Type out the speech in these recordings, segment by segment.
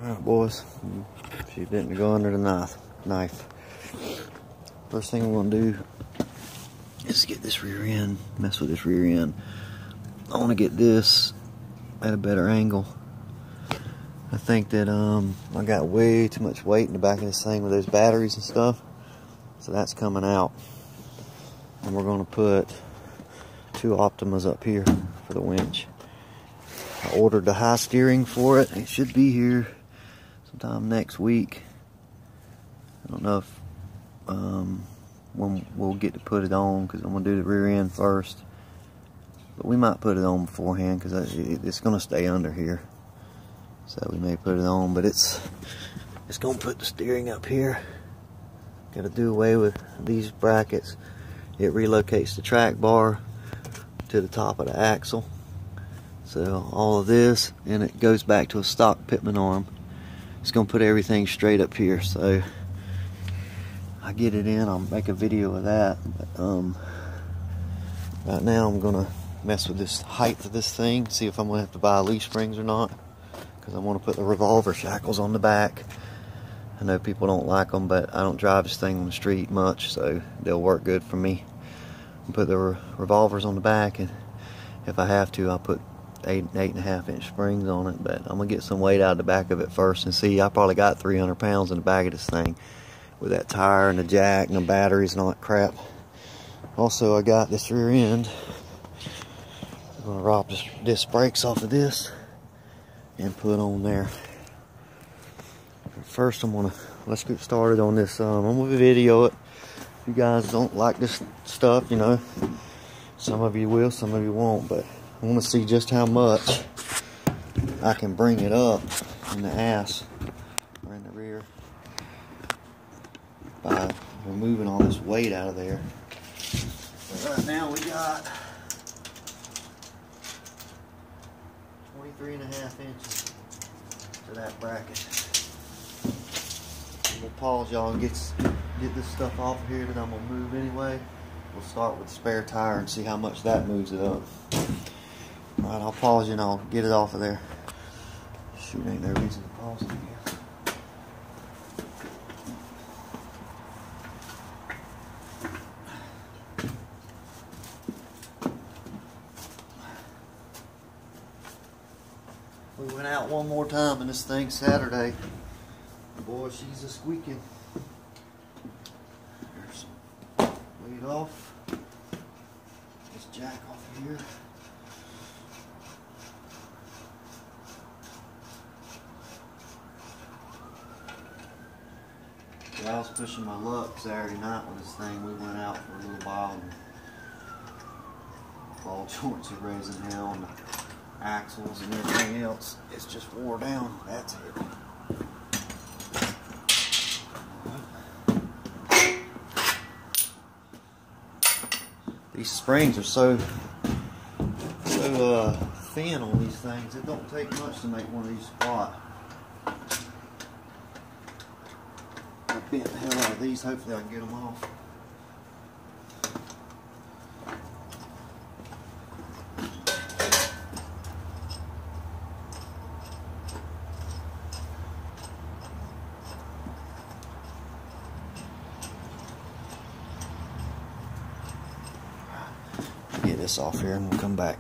Alright boys, she didn't go under the knife. First thing we're going to do is get this rear end, mess with this rear end. I want to get this at a better angle. I think that I got way too much weight in the back of this thing with those batteries and stuff. So that's coming out. And we're going to put 2 Optimas up here for the winch. I ordered the high steering for it. It should be here sometime next week. I don't know if when we'll get to put it on, because I'm going to do the rear end first. But we might put it on beforehand because it's going to stay under here. So we may put it on, but it's going to put the steering up here. Got to do away with these brackets. It relocates the track bar to the top of the axle. So all of this, and it goes back to a stock Pitman arm. It's going to put everything straight up here. So I get it in, I'll make a video of that. But right now I'm going to mess with this height of this thing, see if I'm going to have to buy leaf springs or not. Because I want to put the revolver shackles on the back. I know people don't like them, but I don't drive this thing on the street much, so they'll work good for me. I'll put the revolvers on the back, and if I have to, I'll put 8.5 inch springs on it. But I'm gonna get some weight out of the back of it first and see. I probably got 300 pounds in the back of this thing with that tire and the jack and the batteries and all that crap. Also, I got this rear end. I'm gonna rob this disc brakes off of this and put on there. First, let's get started on this. I'm gonna video it. If you guys don't like this stuff, you know, some of you will, some of you won't, but I want to see just how much I can bring it up in the ass or in the rear by removing all this weight out of there. But right now we got 23.5 inches to that bracket. We'll pause y'all and get this stuff off here that I'm gonna move anyway. We'll start with the spare tire and see how much that moves it up. Alright, I'll pause you and I'll get it off of there. Shoot, ain't no reason to pause it again. We went out one more time in this thing Saturday. Boy, she's a squeaking. There's some weight off. This jack off of here. Yeah, I was pushing my luck Saturday night with this thing. We went out for a little while and ball joints are raising hell and the axles and everything else. It's just wore down. That's it. These springs are so thin on these things. It don't take much to make one of these squat. I bent the hell out of these. Hopefully I can get them off. Get this off here and we'll come back.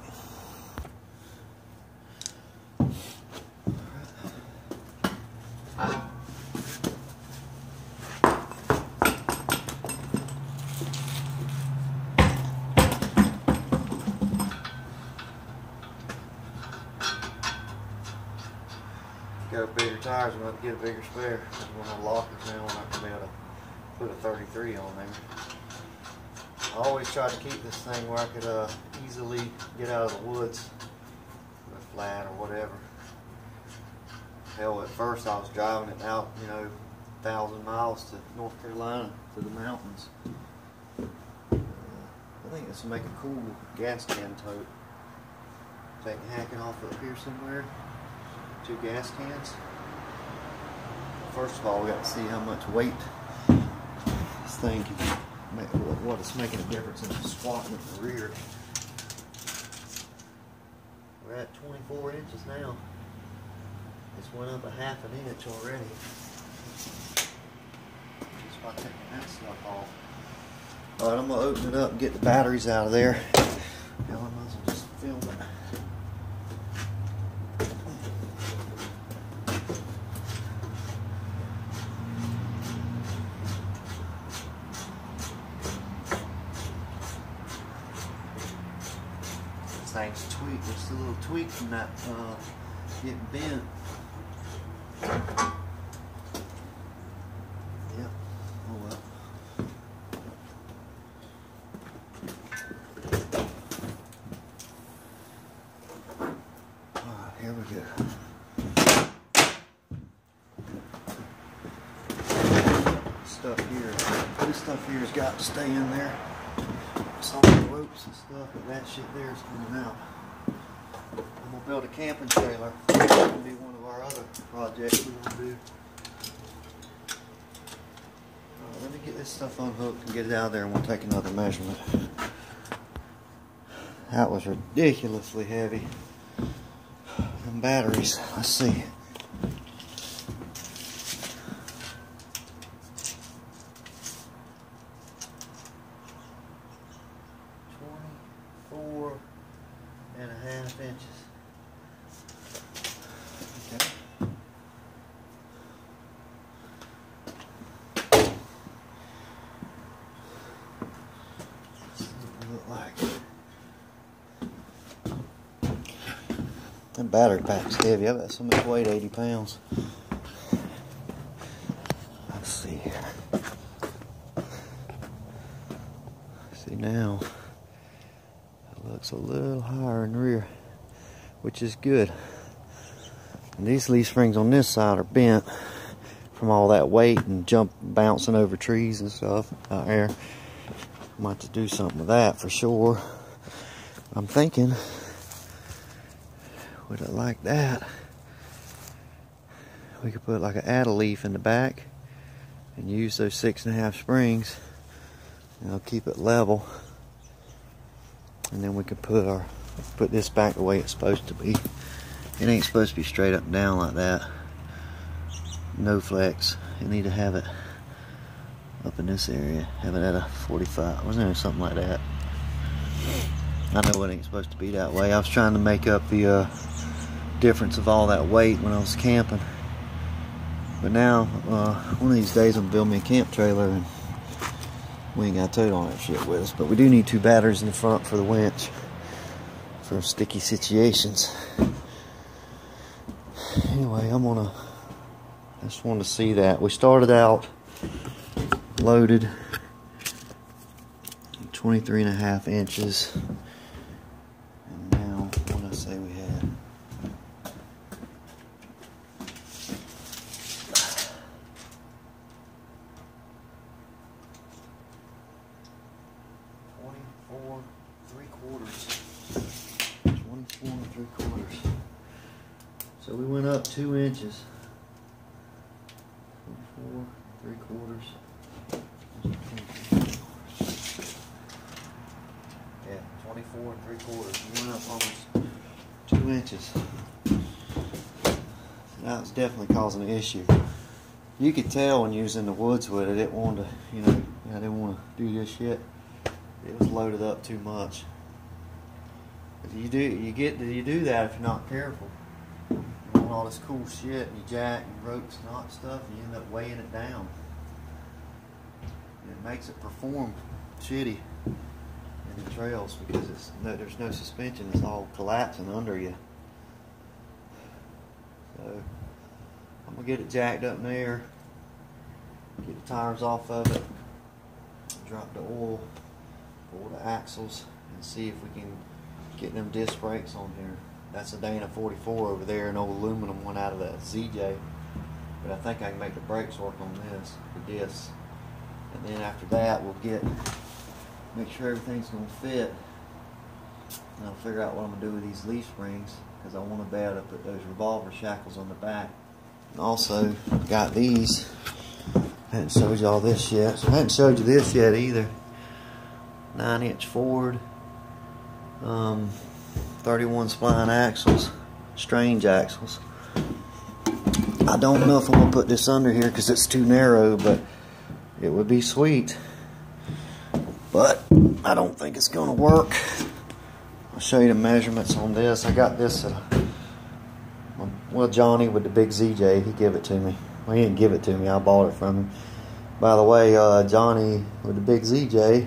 Got bigger tires, we'll have to get a bigger spare. We're going to lockers now, and I'm going to be able to put a 33 on there. I always try to keep this thing where I could easily get out of the woods, or flat or whatever. Hell, at first I was driving it out, you know, 1,000 miles to North Carolina, to the mountains. I think this will make a cool gas can tote. Take a hacken off up here somewhere. 2 gas cans. First of all, we got to see how much weight this thing can make, what it's making a difference in the squatting at the rear. We're at 24 inches now. It's went up a half an inch already. Just by taking that stuff off. Alright, I'm gonna open it up and get the batteries out of there. Hell, I might as well just film it. This thing's tweaked. There's a little tweak from that getting bent. Yep. Oh well. Alright, here we go. Stuff here. This stuff here has got to stay in there. Some of the ropes and stuff, but that shit there is coming out. I'm gonna build a camping trailer. It's gonna be one of our other projects we want to do. Let me get this stuff unhooked and get it out of there, and we'll take another measurement. That was ridiculously heavy. And batteries, let's see. 24.5 inches. Okay. Look like that battery pack's heavy. I bet some of it weighed 80 pounds. Let's see here. See now, it looks a little higher in the rear, which is good. And these leaf springs on this side are bent from all that weight and bouncing over trees and stuff out there. Might have to do something with that for sure. I'm thinking, with it like that, we could put like an add leaf in the back and use those 6.5 springs, and I'll keep it level. And then we can put this back the way it's supposed to be. It ain't supposed to be straight up and down like that. No flex. You need to have it up in this area. Have it at a 45. Wasn't it something like that? I know it ain't supposed to be that way. I was trying to make up the difference of all that weight when I was camping. But now, one of these days I'm building me a camp trailer, and we ain't got tote on that shit with us. But we do need 2 batteries in the front for the winch for sticky situations. Anyway, I just want to see that. We started out loaded 23.5 inches. And now, what did I say we had? So we went up 2 inches. 24 3/4. We went up almost 2 inches. That was definitely causing an issue. You could tell when you was in the woods with it, it wanted to, I didn't want to do this shit. It was loaded up too much. You do that if you're not careful. You want all this cool shit, and you jack and ropes and all that stuff, and you end up weighing it down. And it makes it perform shitty in the trails because there's no suspension. It's all collapsing under you. So I'm gonna get it jacked up in there, get the tires off of it, drop the oil for the axles, and see if we can get them disc brakes on here. That's a Dana 44 over there, an old aluminum one out of that ZJ. But I think I can make the brakes work on this, the discs. And then after that, we'll make sure everything's gonna fit. And I'll figure out what I'm gonna do with these leaf springs, because I want to be able to put those revolver shackles on the back. And also got these. I haven't showed you all this yet. So I haven't showed you this yet either. 9-inch Ford. 31 spline axles, strange axles. I don't know if I'm gonna put this under here because it's too narrow, but it would be sweet. But I don't think it's gonna work. I'll show you the measurements on this. I got this at, well, Johnny with the big ZJ, he gave it to me. Well, he didn't give it to me, I bought it from him. By the way, Johnny with the big ZJ,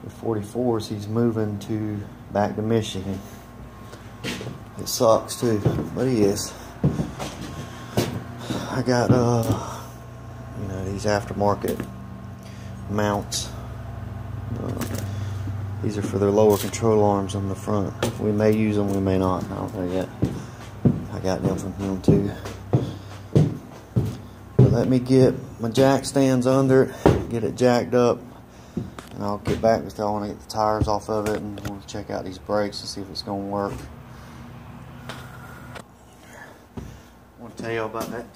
with 44s, he's moving back to Michigan. It sucks too, but he is. I got, you know, these aftermarket mounts. These are for their lower control arms on the front. We may use them, we may not. I don't know yet. I got them from him too. But let me get my jack stands under it, get it jacked up, and I'll get back with y'all when I get the tires off of it, and we'll check out these brakes and see if it's gonna work. I want to tell you about that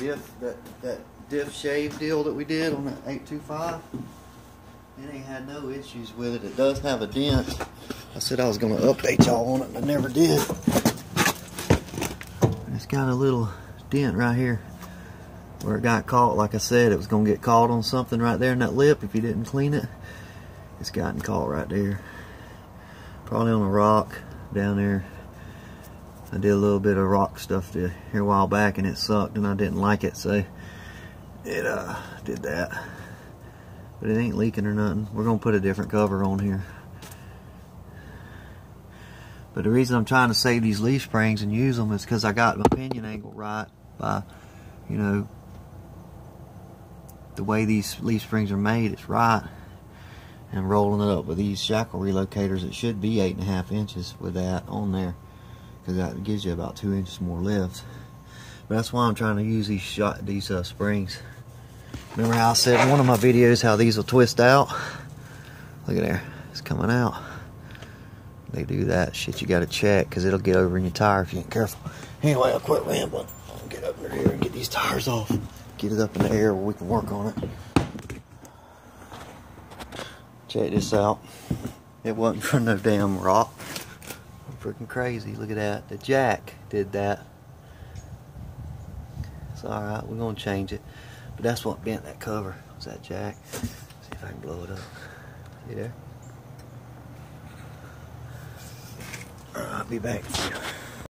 diff shave deal that we did on that 825. It ain't had no issues with it. It does have a dent. I said I was going to update y'all on it, and I never did. It's got a little dent right here where it got caught. Like I said, it was going to get caught on something right there in that lip if you didn't clean it. It's gotten caught right there. Probably on a rock down there. I did a little bit of rock stuff here a while back, and it sucked, and I didn't like it, so it did that. But it ain't leaking or nothing. We're going to put a different cover on here. But the reason I'm trying to save these leaf springs and use them is because I got my pinion angle right by, you know, the way these leaf springs are made, it's right. And rolling it up with these shackle relocators, it should be 8.5 inches with that on there, because that gives you about 2 inches more lift. But that's why I'm trying to use these springs. Remember how I said in one of my videos how these will twist out? Look at there, it's coming out. They do that shit, you gotta check, because it'll get over in your tire if you ain't careful. Anyway, I'll quit rambling. I'll get up under here and get these tires off. Get it up in the air where we can work on it. Check this out. It wasn't for no damn rock. Freaking crazy, look at that. The jack did that. It's alright, we're gonna change it. But that's what bent that cover, was that jack. See if I can blow it up. See there? I'll be back.